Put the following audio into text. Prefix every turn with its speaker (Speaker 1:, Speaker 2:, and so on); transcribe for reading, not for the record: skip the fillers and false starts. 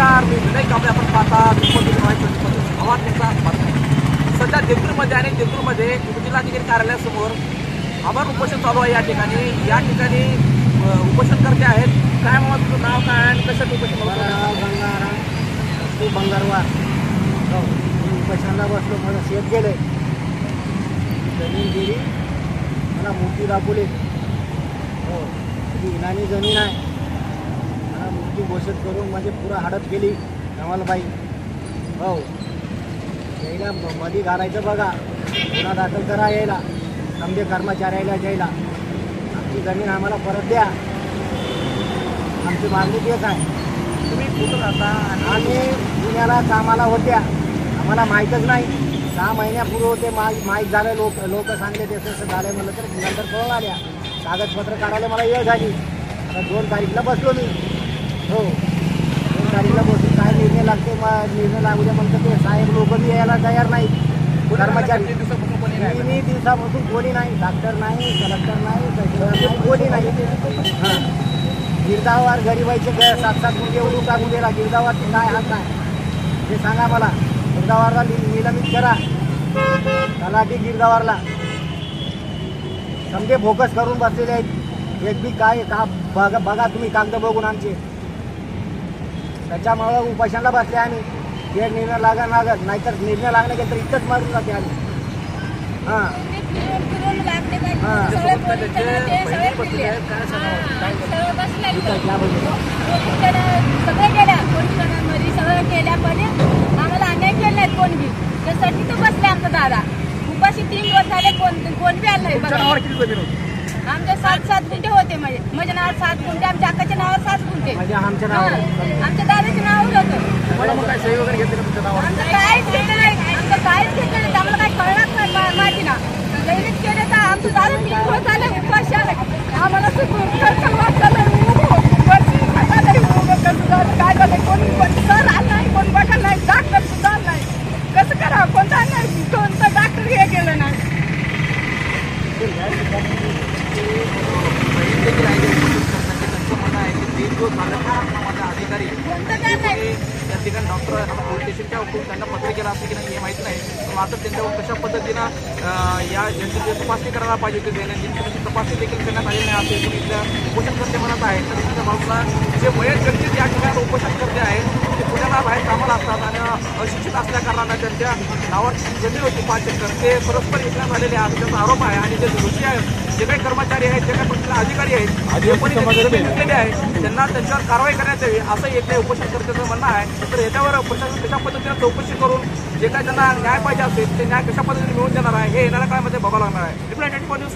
Speaker 1: बेकार नाही का आपण पाहता आवाज त्यांचा सध्या देवपूरमध्ये आणि देवपूरमध्ये उपजिल्हाधिकारी कार्यालयासमोर आभार उपोषण चालू आहे। या ठिकाणी उपोषणकर्ते आहेत। काय मग तुझं नाव काय आणि कशात उपोषण?
Speaker 2: गंगाराम तू बंगारवार हो मी उपोषणाला बसलो। माझं शेत गेले, जमीन गेली, मला मूर्ती दाखवली हो ती इनानी जमीन आहे। मला मूर्ती घोषित करून माझी पुरा हडप केली कमालबाई हो। यायला मध्ये घालायचं बघा, गुन्हा दाखल करा, यायला समजे कर्मचाऱ्याला जायला आमची जमीन आम्हाला परत द्या। आमची मागणी तेच आहे।
Speaker 1: तुम्ही कुठं राहता?
Speaker 2: आम्ही पुण्याला कामाला होत्या, आम्हाला माहीतच नाही। 6 महिन्यापूर्वी होते माहीत झालं, लोक सांगले ते तसं झालं म्हणलं तर नंतर कळून आल्या। कागदपत्र काढायला मला वेळ झाली। आता 2 तारीखला बसलो मी हो। 2 तारीखला बसून काय निर्णय लागते निर्णय लागू द्या म्हणतं ते साहेब लोक बी यायला तयार नाही। कर्मचारी 3 दिवसापासून कोणी नाही, डॉक्टर नाही, कलेक्टर नाही, तहसीलदार नाही, कोणी नाही। हां गिरदावार गरीबाईचे 7-7 गुंठे उडून टाकून दिला। गिरदावारचे काय हात नाही ते सांगा मला। गिरदावारला निलंबित करा, तलाठी गिरदावारला समजे बोगस करून बसलेले आहेत। एक बी काय का बघा तुम्ही कागद बघून आमचे। त्याच्यामुळं उपोषणाला बसले आम्ही। हे निर्णय लागत नाहीतर निर्णय लागले की तर इथंच मारून जाते आम्ही। हां
Speaker 3: सगळे गेल्या पोलिसांमध्ये सगळं केल्या पण आम्हाला अन्याय केले नाहीत कोण बी। त्यासाठी तो बसले आमचा दादा उपाशी 3 दिवस झाले, कोण बी आलं नाही। आमच्या 7-7 गुंठे होते, माझ्या नावावर 7 गुंठे, आमच्या अक्काच्या नावावर 7 गुंठे,
Speaker 2: म्हणजे आमच्या नावावर
Speaker 3: आमच्या दादाच्या नावावर होतं।
Speaker 1: काय सही वगैरे घेतली तुमच्या नावावर?
Speaker 3: आमचं काहीच घेतलं नाही, आमचं काहीच घेतलं नाही। आम्हाला काय कळलंच नाही माझी ना दैनिक केलं तर आमचं दादा 3 दिवस झाले उपाशी आले। आम्हाला काय झालं, कोणी सर आलं नाही, कोण बघायला नाही, डॉक्टर सुद्धा आलं नाही। कसं करावं, कोणता नाही, कोणतं डॉक्टर हे गेलं नाही। अधिकारी त्या ठिकाणी डॉक्टर पोलीस स्टेशनच्या त्यांना पत्र केलं असं की नाही हे माहिती नाही, पण मात्र त्यांच्यावर कशा पद्धतीनं या जनतेची तपासणी करायला पाहिजे होती। दैनंदिन तपासणी देखील करण्यात आलेली नाही असे इथल्या उपोषणकर्ते म्हणत आहेत। तर त्यांच्या बाजूला जे वयस्क व्यक्ती या ठिकाणी उपोषणकर्ते आहेत ते पुण्याला बाहेर कामाला असतात आणि अशिक्षित असल्या कारणानं त्यांच्या नावावर जमीन होती 5 एकर ते परस्पर विकण्यात आलेले आहेत त्याचा आरोप आहे। आणि जे दोषी आहेत, जे काही कर्मचारी आहेत, जे काही पक्षाचे अधिकारी आहेत, जे कोणी विकलेले आहेत त्यांना त्यांच्यावर कारवाई करण्यात यावी असं इथल्या उपोषणकर्त्याचं म्हणणं आहे। तर याच्यावर प्रशासन कशा पद्धतीने चौकशी करून जे काही त्यांना न्याय पाहिजे असेल ते न्याय कशा पद्धतीने मिळवून देणार आहे हे येणाऱ्या काळामध्ये बघावं लागणार आहे। Representative news.